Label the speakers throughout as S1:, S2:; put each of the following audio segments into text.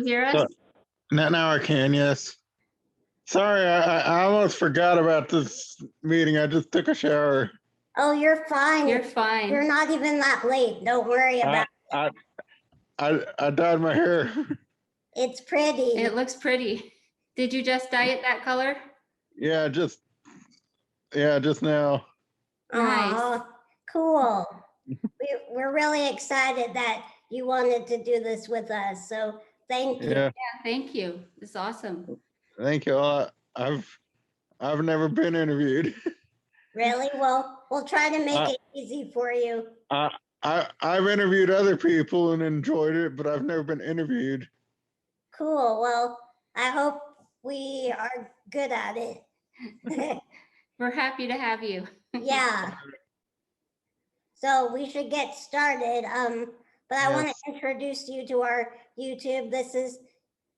S1: hear us?
S2: So, now I can, yes. Sorry, I almost forgot about this meeting. I just took a shower.
S3: Oh, you're fine.
S1: You're fine.
S3: You're not even that late. Don't worry about
S2: I dyed my hair.
S3: It's pretty.
S1: It looks pretty. Did you just dye it that color?
S2: Yeah, just now.
S1: Nice.
S3: Aw, cool. We're really excited that you wanted to do this with us. So thank you.
S2: Yeah,
S1: Yeah, thank you. It's awesome.
S2: thank you. I've never been interviewed.
S3: Really? Well, we'll try to make it easy for you.
S2: I've interviewed other people and enjoyed it, but I've never been interviewed.
S3: Cool. Well, I hope we are good at it.
S1: We're happy to have you.
S3: Yeah. So we should get started. But I want to introduce you to our YouTube. This is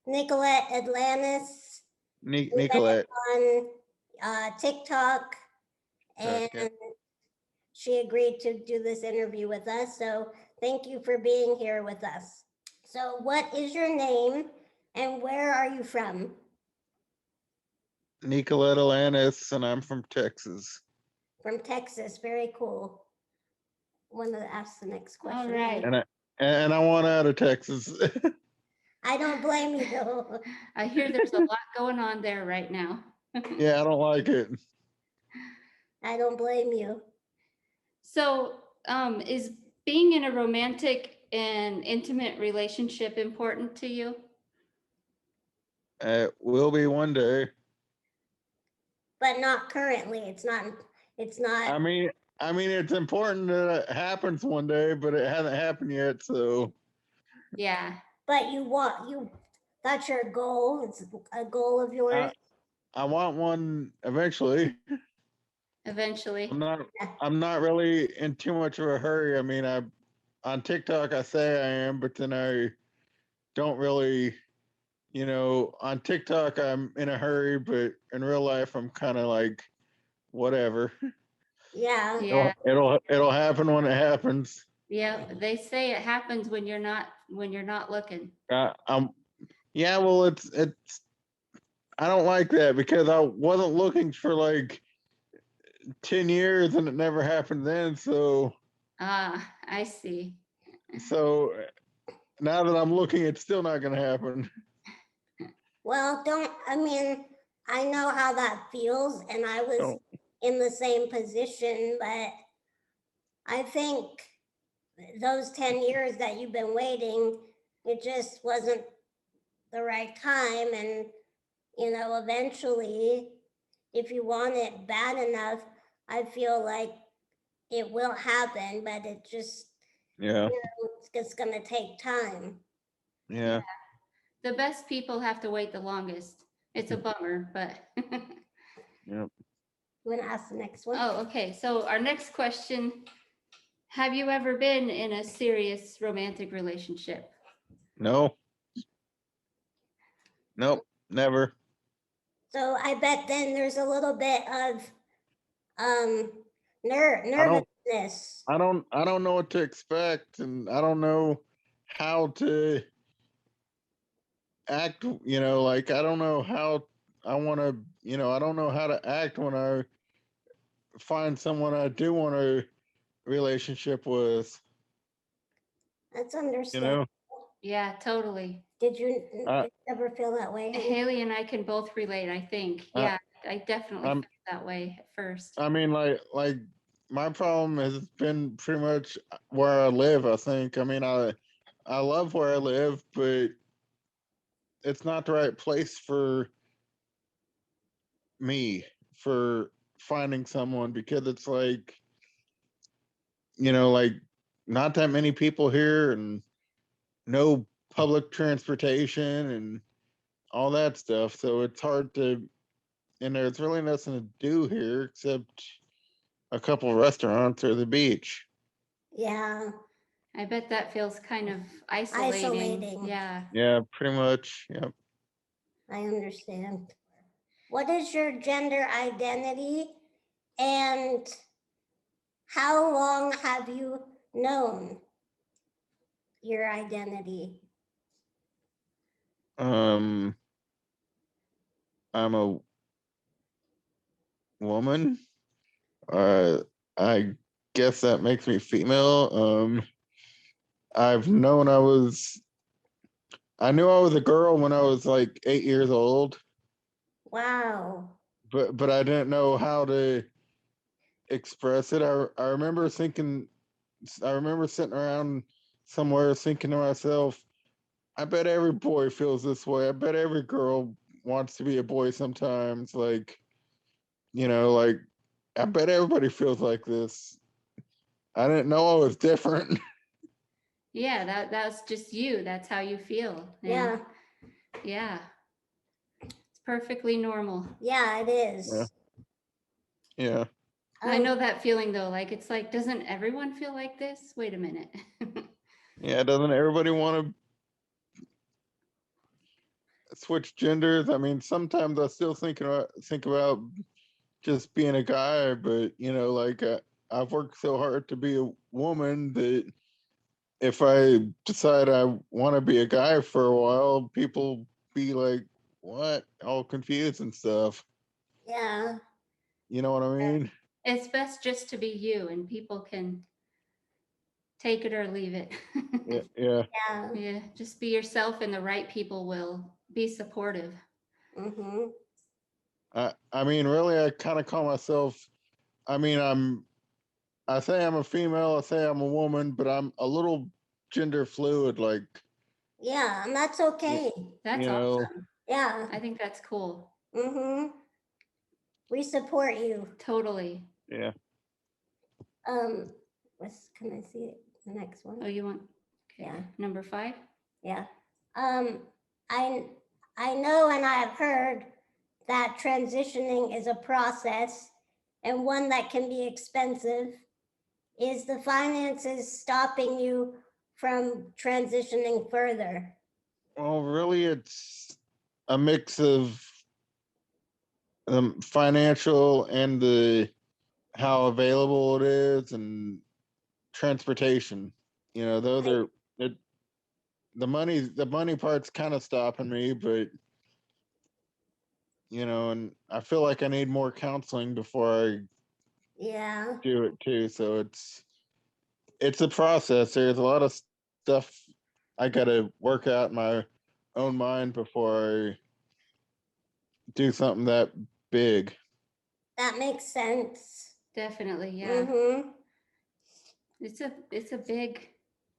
S3: Nikalette Alanis.
S2: Nikalette.
S3: On TikTok, and she agreed to do this interview with us. So thank you for being here with us. So what is your name and where are you from?
S2: Nikalette Alanis, and I'm from Texas.
S3: From Texas. Very cool. I want to ask the next question.
S1: All right.
S2: And I want out of Texas.
S3: I don't blame you though.
S1: I hear there's a lot going on there right now.
S2: Yeah, I don't like it.
S3: I don't blame you.
S1: So is being in a romantic and intimate relationship important to you?
S2: It will be one day.
S3: But not currently. It's not.
S2: I mean, it's important that it happens one day, but it hasn't happened yet. So.
S1: Yeah.
S3: But that's your goal. It's a goal of yours.
S2: I want one eventually.
S1: Eventually.
S2: I'm not really in too much of a hurry. I mean, on TikTok I say I am, but then I don't really, on TikTok I'm in a hurry, but in real life I'm kind of like whatever.
S3: Yeah.
S1: Yeah.
S2: It'll happen when it happens.
S1: Yeah, they say it happens when you're not looking.
S2: Yeah, well, it's I don't like that because I wasn't looking for like 10 years and it never happened then. So.
S1: I see.
S2: So now that I'm looking, it's still not going to happen.
S3: Well, I know how that feels, and I was in the same position, but I think those 10 years that you've been waiting, it just wasn't the right time. And, eventually, if you want it bad enough, I feel like it will happen, but it just, it's just going to take time.
S2: Yeah.
S1: The best people have to wait the longest. It's a bummer, but.
S2: Yep.
S3: You want to ask the next one?
S1: Oh, okay. So our next question, have you ever been in a serious romantic relationship?
S2: No. Nope, never.
S3: So I bet then there's a little bit of nervousness.
S2: I don't know what to expect, and I don't know how to act, like I don't know how I want to, I don't know how to act when I find someone I do want a relationship with.
S3: That's understandable.
S1: Yeah, totally.
S3: Did you ever feel that way?
S1: Haley and I can both relate, I think. Yeah, I definitely felt that way at first.
S2: I mean, like my problem has been pretty much where I live, I think. I mean, I love where I live, but it's not the right place for me for finding someone because it's like, like not that many people here and no public transportation and all that stuff. So it's hard to, and there's really nothing to do here except a couple of restaurants or the beach.
S3: Yeah.
S1: I bet that feels kind of isolating. Yeah.
S2: Yeah, pretty much. Yep.
S3: I understand. What is your gender identity and how long have you known your identity?
S2: I'm a woman. I guess that makes me female. I've known I knew I was a girl when I was like 8 years old,
S3: Wow.
S2: but I didn't know how to express it. I remember sitting around somewhere thinking to myself, I bet every boy feels this way. I bet every girl wants to be a boy sometimes. Like, like I bet everybody feels like this. I didn't know I was different.
S1: Yeah, that's just you. That's how you feel. And
S3: Yeah.
S1: yeah, it's perfectly normal.
S3: Yeah, it is.
S2: Yeah.
S1: I know that feeling though. Like it's like, doesn't everyone feel like this? Wait a minute.
S2: Yeah. Doesn't everybody want to switch genders? I mean, sometimes I still think about just being a guy, but like I've worked so hard to be a woman that if I decide I want to be a guy for a while, people be like, "What?" All confused and stuff.
S3: Yeah.
S2: You know what I mean?
S1: It's best just to be you, and people can take it or leave it.
S2: Yeah, yeah.
S3: Yeah.
S1: Yeah, just be yourself, and the right people will be supportive.
S3: Mm-hmm.
S2: I mean, really, I kind of call myself. I mean, I say I'm a female. I say I'm a woman, but I'm a little gender fluid. Like,
S3: Yeah, and that's
S2: you,
S3: okay.
S1: That's
S2: you know,
S1: awesome.
S3: Yeah.
S1: I think that's cool.
S3: Mm-hmm. We support you.
S1: Totally.
S2: yeah.
S3: Can I see it? The next one?
S1: Oh, you want? Okay.
S3: Yeah.
S1: Number 5.
S3: Yeah. Um, I I know and I have heard that transitioning is a process and one that can be expensive. Is the finances stopping you from transitioning further?
S2: Well, really, it's a mix of financial and the how available it is and transportation. Those
S3: Right.
S2: are it, the money part's kind of stopping me, but and I feel like I need more counseling before I
S3: Yeah.
S2: do it too. So it's a process. There's a lot of stuff I gotta work out in my own mind before I do something that big.
S3: That makes sense.
S1: Definitely, yeah.
S3: Mm-hmm.
S1: It's a big,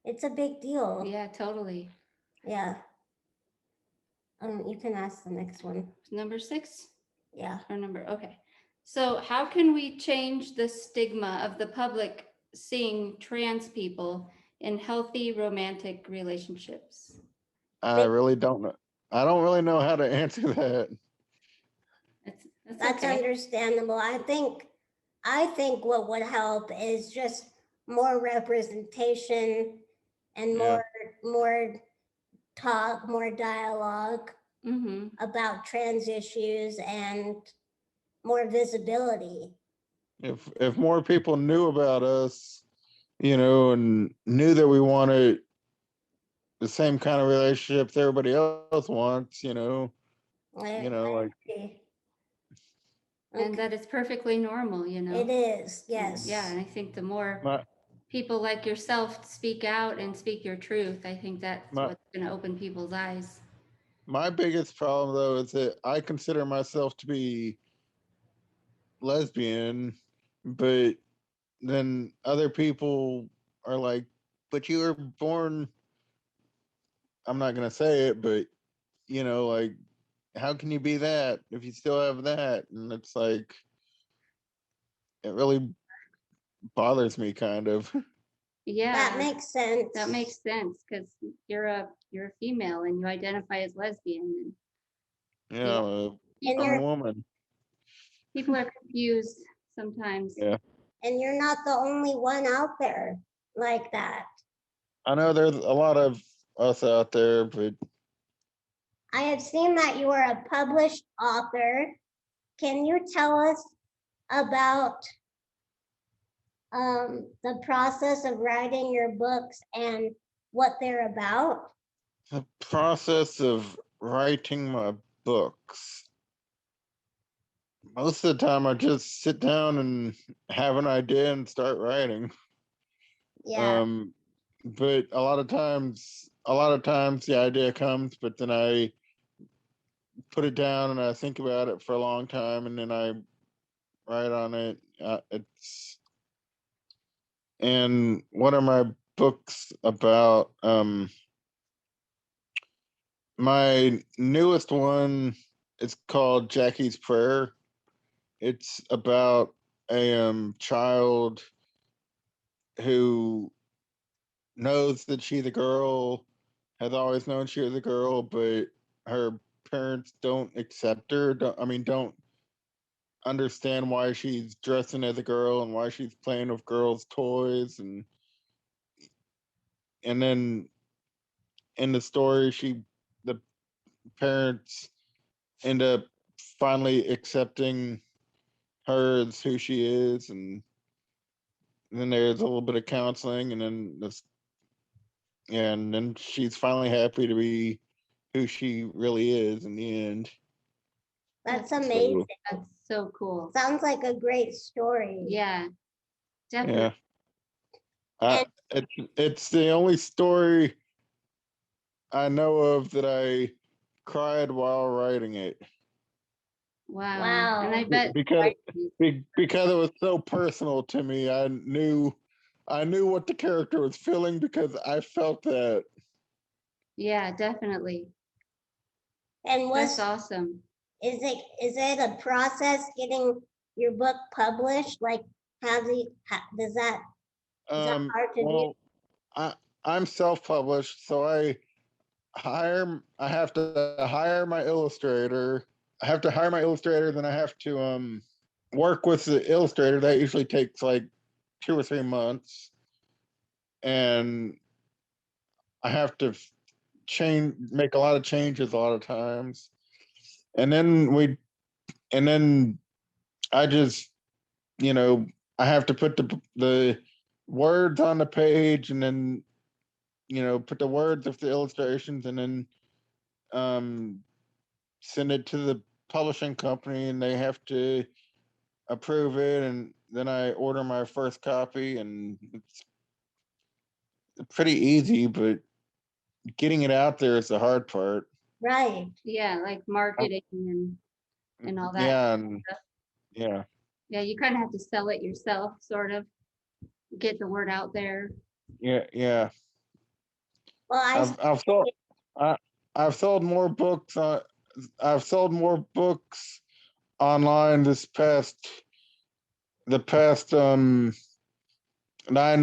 S3: It's a big deal.
S1: yeah, totally.
S3: Yeah. You can ask the next one.
S1: Number 6
S3: Yeah.
S1: or okay. So, how can we change the stigma of the public seeing trans people in healthy romantic relationships?
S2: I
S3: Make-
S2: really don't know. I don't really know how to answer that.
S3: That's
S1: okay.
S3: understandable. I think what would help is just more representation and
S2: Yeah.
S3: more talk, more dialogue
S1: Mm-hmm.
S3: about trans issues and more visibility.
S2: If more people knew about us, and knew that we wanted the same kind of relationships everybody else wants,
S3: I
S2: like
S3: agree.
S1: And
S3: Okay.
S1: that it's perfectly normal,
S3: It is,
S1: And yeah,
S3: yes.
S1: and I think the more
S2: my
S1: people like yourself speak out and speak your truth, I think that's
S2: my
S1: what's going to open people's eyes.
S2: my biggest problem though is that I consider myself to be lesbian, but then other people are like, but you were born, I'm not gonna say it, but like, how can you be that if you still have that? And it's like, it really bothers me kind of.
S1: Yeah,
S3: That makes sense.
S1: that makes sense because you're a female and you identify as lesbian.
S2: Yeah,
S3: And
S2: I'm a
S3: you're
S2: woman.
S1: People are confused sometimes.
S2: Yeah.
S3: and you're not the only one out there like that.
S2: I know there's a lot of us out there, but
S3: I have seen that you are a published author. Can you tell us about the process of writing your books and what they're about?
S2: the process of writing my books, most of the time I just sit down and have an idea and start writing.
S3: Yeah,
S2: But a lot of times the idea comes, but then I put it down and I think about it for a long time, and then I write on it. It's and What are my books about? My newest one is called Jackie's Prayer. It's about a child who knows that she's a girl, has always known she was a girl, but her parents don't accept her. Don't understand why she's dressing as a girl and why she's playing with girls' toys, and then in the story, the parents end up finally accepting her as who she is, and then there's a little bit of counseling, and then she's finally happy to be who she really is in the end.
S3: that's
S1: That's
S3: amazing.
S1: That's so cool.
S3: Sounds like a great story.
S1: Yeah,
S2: Yeah,
S1: definitely.
S2: I, it's the only story I know of that I cried while writing it.
S1: Wow. And I
S3: Wow.
S1: bet,
S2: because because it was so personal to me. I knew what the character was feeling because I felt that.
S1: yeah, definitely.
S3: And
S1: That's awesome.
S3: is it a process getting your book published? Like, does that is that hard to do?
S2: Well, I'm self-published, so I have to hire my illustrator. I have to hire my illustrator, then I have to work with the illustrator. That usually takes like 2 or 3 months, and I have to make a lot of changes a lot of times. And then and then I just, you know, I have to put the words on the page, and then, put the words of the illustrations, and then um, send it to the publishing company, and they have to approve it, and then I order my first copy, and it's pretty easy, but getting it out there is the hard part.
S3: Right.
S1: Yeah, like marketing and all that
S2: Yeah, and
S1: stuff.
S2: yeah,
S1: Yeah, you kind of have to sell it yourself, sort of get the word out there.
S2: yeah.
S3: Well,
S2: I've sold I, I've sold more books I've sold more books online the past 9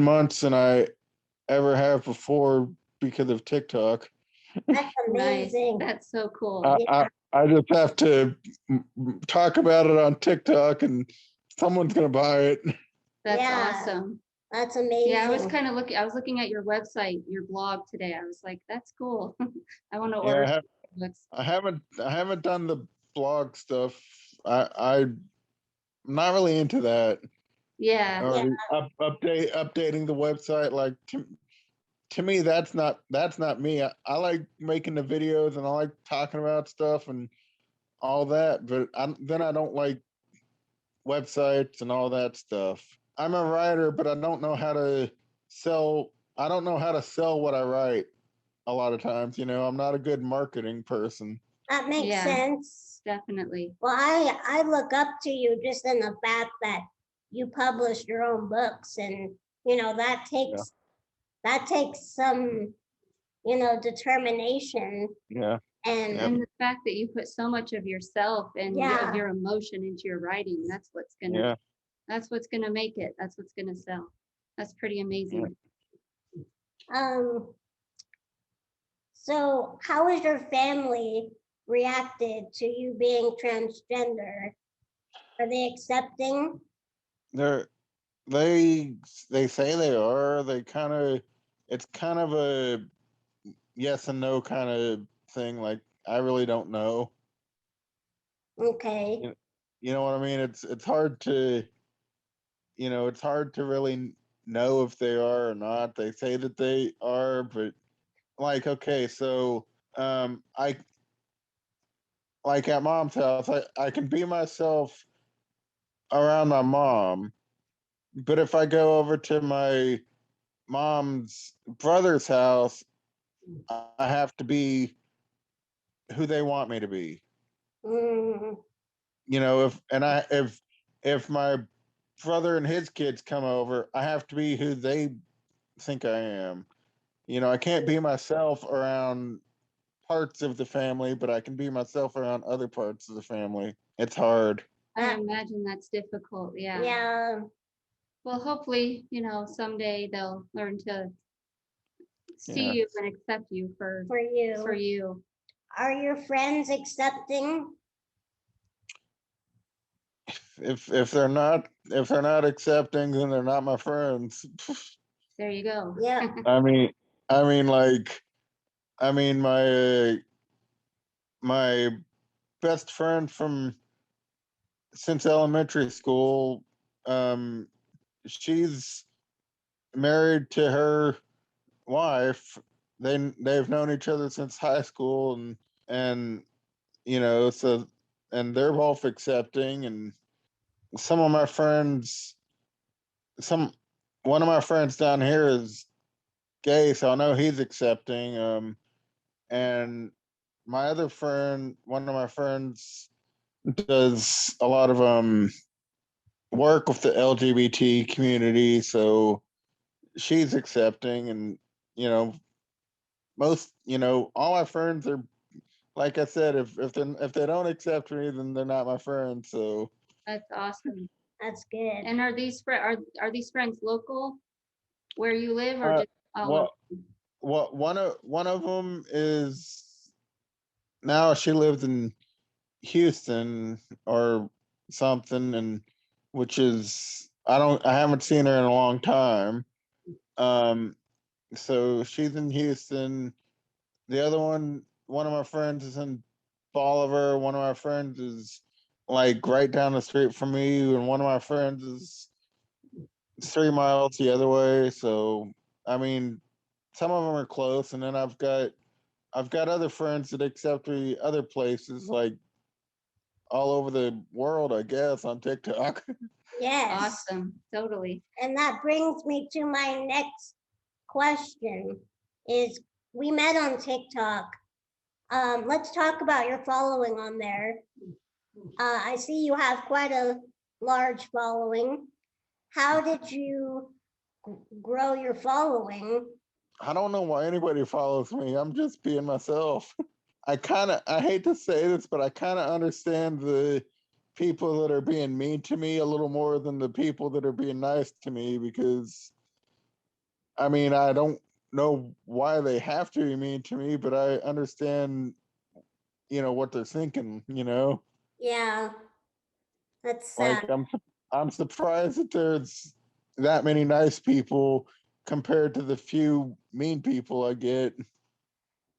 S2: months than I ever have before because of TikTok.
S3: that's
S1: Nice.
S3: amazing.
S1: That's so cool.
S2: I just have to talk about it on TikTok, and someone's gonna buy it.
S1: That's
S3: Yeah.
S1: awesome.
S3: That's amazing.
S1: Yeah, I was looking at your website, your blog today. I was like, that's cool. I want to order
S2: Yeah,
S1: books.
S2: I haven't done the blog stuff. I'm not really into that.
S1: Yeah,
S2: Or updating the website, like, to me, that's not me. I like making the videos, and I like talking about stuff and all that, but then I don't like websites and all that stuff. I'm a writer, but I don't know how to sell. I don't know how to sell what I write. A lot of times, I'm not a good marketing person.
S3: That makes
S1: Yeah.
S3: sense.
S1: definitely.
S3: Well, I look up to you just in the fact that you publish your own books, and that takes some determination,
S2: Yeah,
S3: and
S2: yeah,
S1: And the fact that you put so much of yourself and
S3: Yeah.
S1: your emotion into your writing, that's what's
S2: yeah.
S1: gonna make it. That's what's gonna sell. That's pretty amazing.
S3: um. So, how has your family reacted to you being transgender? Are they accepting?
S2: They're they say they are. It's kind of a yes and no kind of thing. Like, I really don't know.
S3: Okay.
S2: You know what I mean? It's hard to really know if they are or not. They say that they are, but, like, okay, so I like at mom's house, I can be myself around my mom, but if I go over to my mom's brother's house, I have to be who they want me to be.
S3: Mm,
S2: You know, if my brother and his kids come over, I have to be who they think I am. You know, I can't be myself around parts of the family, but I can be myself around other parts of the family. It's hard.
S1: I imagine that's difficult. Yeah.
S3: yeah.
S1: Well, hopefully, someday they'll learn to see
S2: Yeah.
S1: you and accept you
S3: For
S1: for
S3: you.
S1: you.
S3: Are your friends accepting?
S2: If they're not accepting, then they're not my friends.
S1: There you go.
S3: Yeah.
S2: I mean, like, my best friend from since elementary school, um, she's married to her wife. They've known each other since high school, and so and they're both accepting. And some of my friends, some one of my friends down here is gay, so I know he's accepting. And my other friend, one of my friends, does a lot of work with the LGBT community, so she's accepting. And you know all my friends are, like I said, if they don't accept me, then they're not my friends. So
S1: That's awesome.
S3: That's good.
S1: And are these these friends local where you live, or
S2: uh,
S1: just all
S2: what
S1: over?
S2: one of them is, now she lives in Houston or something, and which is, I haven't seen her in a long time. Um, so she's in Houston. The other one of my friends is in Bolivar. One of my friends is like right down the street from me, and one of my friends is 3 miles the other way. So I mean, some of them are close, and then I've got other friends that accept me other places, like all over the world, I guess, on TikTok.
S3: Yes.
S1: Awesome. Totally.
S3: And that brings me to my next question is we met on TikTok. Let's talk about your following on there. I see you have quite a large following. How did you grow your following?
S2: I don't know why anybody follows me. I'm just being myself. I hate to say this, but I kind of understand the people that are being mean to me a little more than the people that are being nice to me, because I mean, I don't know why they have to be mean to me, but I understand, what they're thinking.
S3: Yeah, that's
S2: Like,
S3: sad.
S2: I'm surprised that there's that many nice people compared to the few mean people I get.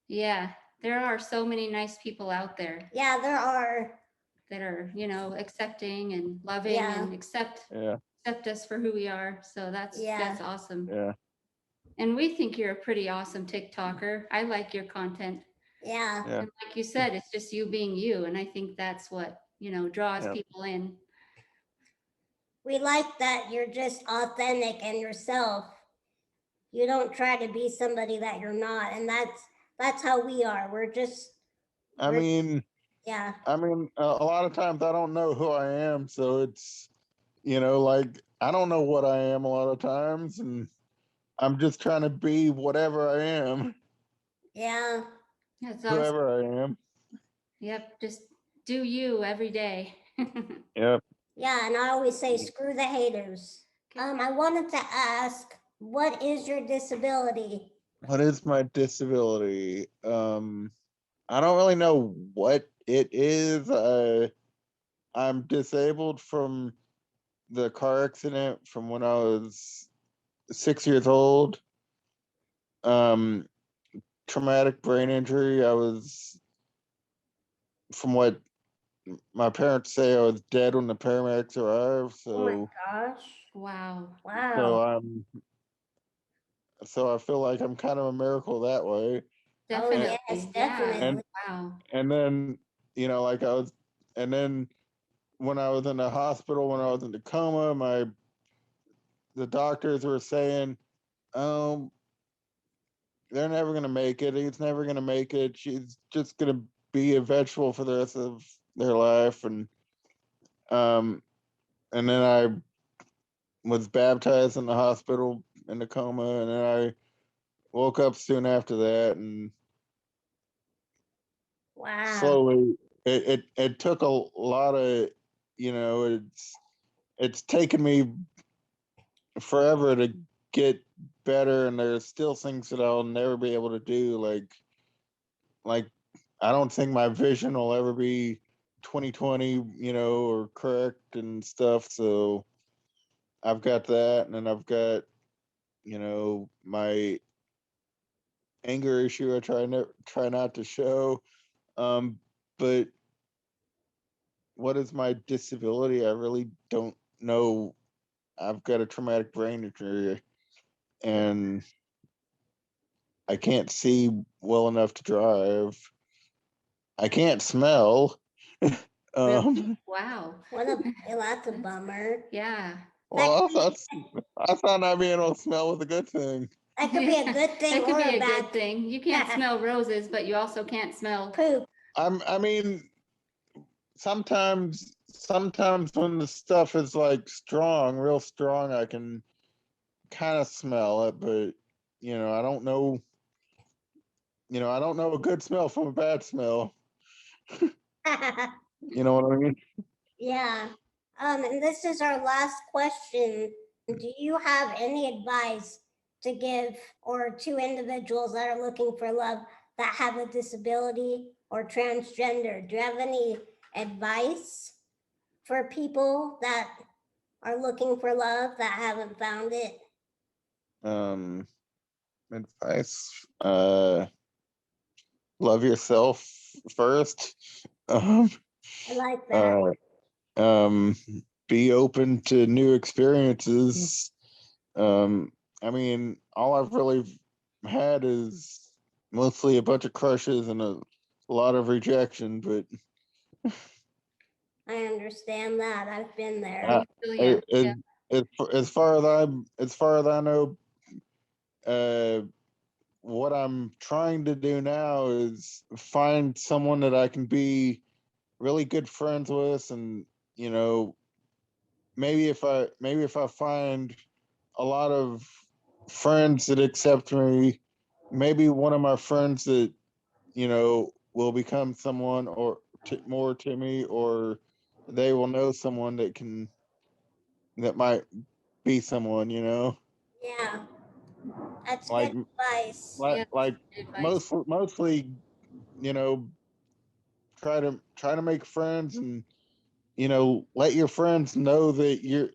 S1: Yeah, there are so many nice people out there
S3: Yeah, there are.
S1: that are, accepting and loving
S3: Yeah.
S1: and accept
S2: Yeah,
S1: us for who we are. So that's
S3: Yeah.
S1: awesome.
S2: yeah,
S1: And we think you're a pretty awesome TikToker. I like your content.
S3: Yeah.
S2: yeah,
S1: And like you said, it's just you being you. And I think that's what, draws
S2: yeah.
S1: people in.
S3: We like that you're just authentic and yourself. You don't try to be somebody that you're not, and that's how we are.
S2: I
S3: We're
S2: mean,
S3: yeah.
S2: a lot of times I don't know who I am, so it's, like, I don't know what I am a lot of times, and I'm just trying to be whatever I am,
S3: Yeah.
S1: That's awesome.
S2: whoever I am.
S1: Yep. Just do you every day.
S2: Yep.
S3: Yeah, and I always say screw the haters. I wanted to ask, what is your disability?
S2: What is my disability? I don't really know what it is. I'm disabled from the car accident from when I was 6 years old. Um, Traumatic brain injury. I was, from what my parents say, I was dead when the paramedics arrived.
S3: Oh my
S2: So,
S3: gosh.
S1: Wow.
S2: so
S3: Wow.
S2: I'm, so I feel like I'm kind of a miracle that way.
S3: Oh
S1: Definitely.
S3: yes,
S1: Yeah.
S3: definitely.
S1: Wow.
S2: And then like I was, and then when I was in the hospital, when I was in the coma, the doctors were saying, um, they're never gonna make it. He's never gonna make it. She's just gonna be a vegetable for the rest of their life, um, and then I was baptized in the hospital in the coma, and then I woke up soon after that, and
S3: Wow.
S2: slowly it took a lot of, it's taken me forever to get better, and there's still things that I'll never be able to do, like I don't think my vision will ever be 2020, or correct and stuff. So I've got that, and then I've got, my anger issue. I try not to show. But what is my disability? I really don't know. I've got a traumatic brain injury, and I can't see well enough to drive. I can't smell.
S1: Really? Wow.
S3: That's a bummer.
S1: Yeah.
S2: Well, I thought not being able to smell was a good thing.
S3: That could be a good thing
S1: That could
S3: or
S1: be
S3: a
S1: a
S3: bad
S1: good thing. You can't smell roses, but you also can't smell.
S3: poop.
S2: I mean, sometimes when the stuff is like strong, real strong, I can kind of smell it, but I don't know. I don't know a good smell from a bad smell. You know what I mean?
S3: Yeah. And this is our last question. Do you have any advice to give or to individuals that are looking for love that have a disability or transgender? Do you have any advice for people that are looking for love that haven't found it?
S2: Advice. Love yourself first. Um,
S3: I like that.
S2: um, be open to new experiences. I mean, all I've really had is mostly a bunch of crushes and a lot of rejection, but
S3: I understand that. I've been there.
S2: uh,
S1: So yeah, yeah.
S2: as far as I know, uh, what I'm trying to do now is find someone that I can be really good friends with, and you know, maybe if I find a lot of friends that accept me, maybe one of my friends that will become someone or more to me, or they will know someone that might be someone,
S3: Yeah, that's
S2: like
S3: good advice.
S1: Yeah, that's
S2: like
S1: good advice.
S2: mostly, you know, try to make friends, and let your friends know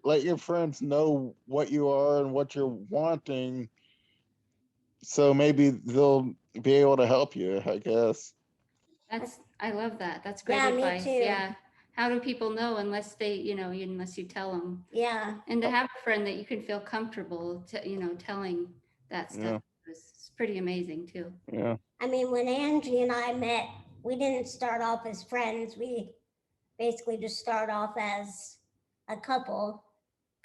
S2: let your friends know what you are and what you're wanting, so maybe they'll be able to help you, I guess.
S1: I love that. That's great
S3: Yeah, me
S1: advice.
S3: too.
S1: Yeah. How do people know unless they, unless you tell them?
S3: Yeah.
S1: And to have a friend that you can feel comfortable to, telling that stuff
S2: Yeah,
S1: is pretty amazing too.
S2: yeah.
S3: I mean, when Angie and I met, we didn't start off as friends. We basically just start off as a couple,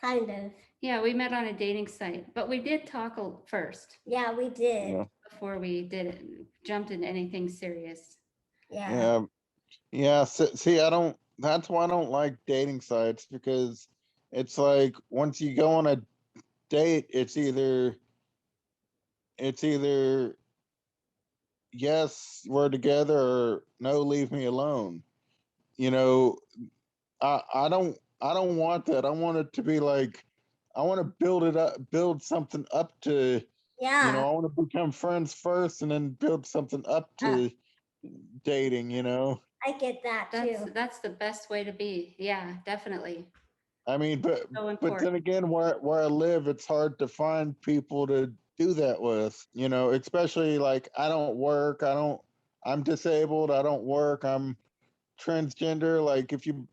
S3: kind of.
S1: Yeah, we met on a dating site, but we did talk first
S3: Yeah, we did.
S2: Yeah.
S1: before we did it, jumped into anything serious.
S3: Yeah.
S2: Yeah. Yeah, see, I don't. That's why I don't like dating sites, because it's like once you go on a date, it's either yes, we're together, or no, leave me alone. You know, I don't want that. I want it to be like, I want to build something up to,
S3: Yeah.
S2: I want to become friends first, and then build something up to dating.
S3: I get that too.
S1: That's the best way to be. Yeah, definitely.
S2: I mean,
S1: So
S2: but
S1: important.
S2: then again, where I live, it's hard to find people to do that with. Especially like I don't work. I'm disabled. I don't work. I'm transgender. Like if you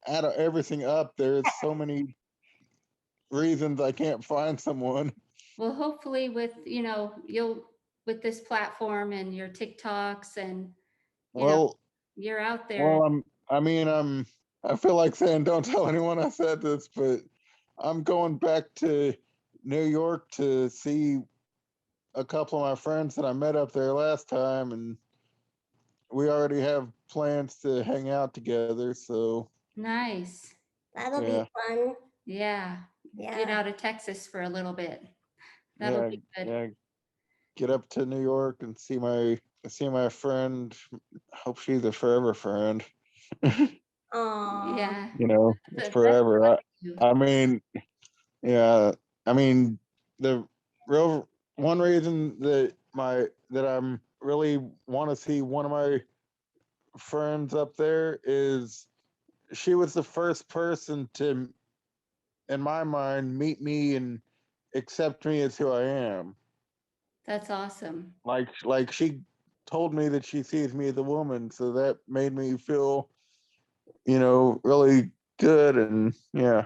S2: add everything up, there's so many reasons I can't find someone.
S1: Well, hopefully with, you'll with this platform and your TikToks and, you know,
S2: Well,
S1: You're out there.
S2: Well, I feel like saying don't tell anyone I said this, but I'm going back to New York to see a couple of my friends that I met up there last time, and we already have plans to hang out together. So
S1: Nice.
S3: That'll
S2: yeah,
S3: be fun.
S1: Yeah. Get
S3: Yeah.
S1: out of Texas for a little bit. That'll
S2: yeah,
S1: be good.
S2: yeah. Get up to New York and see my friend. Hope she's a forever friend.
S3: Aw.
S1: Yeah.
S2: You know,
S1: That's
S2: forever.
S1: you.
S2: I mean, yeah. I mean, the real one reason that I'm really want to see one of my friends up there is she was the first person to, in my mind, meet me and accept me as who I am.
S1: That's awesome.
S2: Like she told me that she sees me as a woman, so that made me feel, really good. And yeah,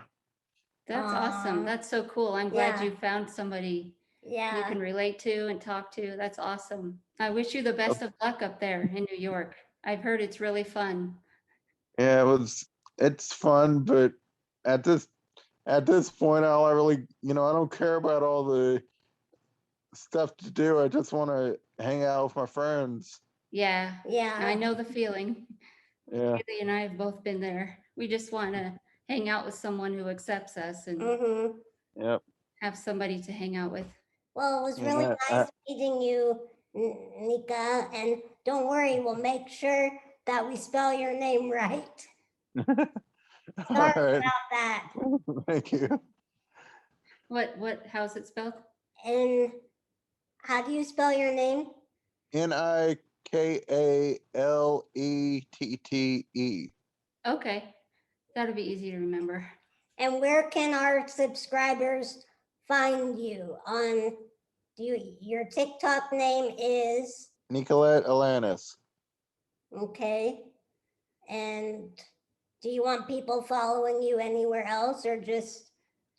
S1: That's awesome.
S3: Aw.
S1: That's so cool. I'm glad
S3: Yeah.
S1: you found somebody you
S3: Yeah.
S1: can relate to and talk to. That's awesome. I wish you the best of luck up there in New York. I've heard it's really fun.
S2: yeah, it's fun, but at this point, all I really, I don't care about all the stuff to do. I just want to hang out with my friends.
S1: Yeah, I
S3: Yeah.
S1: know the feeling.
S2: Yeah,
S1: Haley and I have both been there. We just want to hang out with someone who accepts us and
S3: Mm-hmm.
S2: yep.
S1: have somebody to hang out with.
S3: Well, it was really
S2: Yeah,
S3: nice meeting you, Nika. And don't worry, we'll make sure that we spell your name right.
S2: all
S3: Sorry
S2: right.
S3: about that.
S2: Thank you.
S1: How's it spelled?
S3: And how do you spell your name?
S2: Nikalette.
S1: Okay, that'll be easy to remember.
S3: And where can our subscribers find you on your TikTok name is
S2: Nikalette Alanis.
S3: okay. And do you want people following you anywhere else or just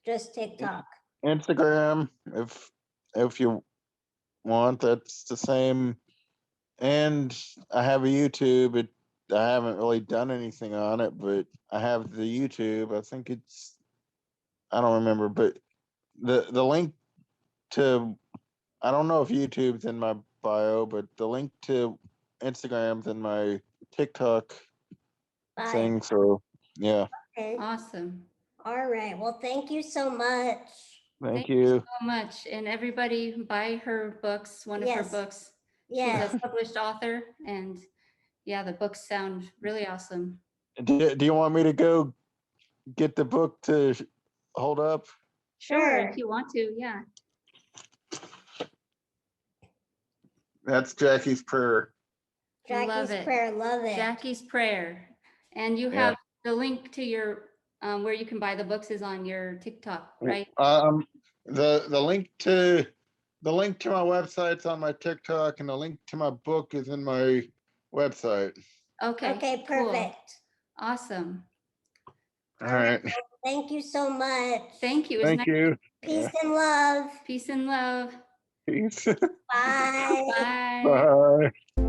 S3: TikTok?
S2: Instagram, if you want, that's the same. And I have a YouTube. I haven't really done anything on it, but I have the YouTube. I think I don't remember, but the link to, I don't know if YouTube's in my bio, but the link to Instagram's in my TikTok
S3: Bye.
S2: thing. So yeah,
S3: Okay.
S1: Awesome.
S3: All right. Well, thank you so much.
S2: thank
S1: you
S2: you.
S1: so much. And everybody buy her books, one of her
S3: Yes.
S1: books.
S3: Yes.
S1: She's a published author, and yeah, the books sound really awesome.
S2: Do you want me to go get the book to hold up?
S1: Sure, if you want to, yeah.
S2: That's Jackie's prayer.
S1: Love
S3: Jackie's
S1: it.
S3: prayer. Love it.
S1: Jackie's prayer. And you
S2: Yeah.
S1: have the link to your where you can buy the books is on your TikTok, right?
S2: The link to my website's on my TikTok, and the link to my book is in my website.
S1: Okay.
S3: Okay,
S1: cool.
S3: perfect.
S1: Awesome.
S2: All right.
S3: Thank you so much.
S1: Thank you. It was
S2: Thank
S1: nice.
S2: you.
S3: Peace and love.
S1: Peace and love.
S2: Peace.
S3: Bye.
S1: Bye.
S2: Bye.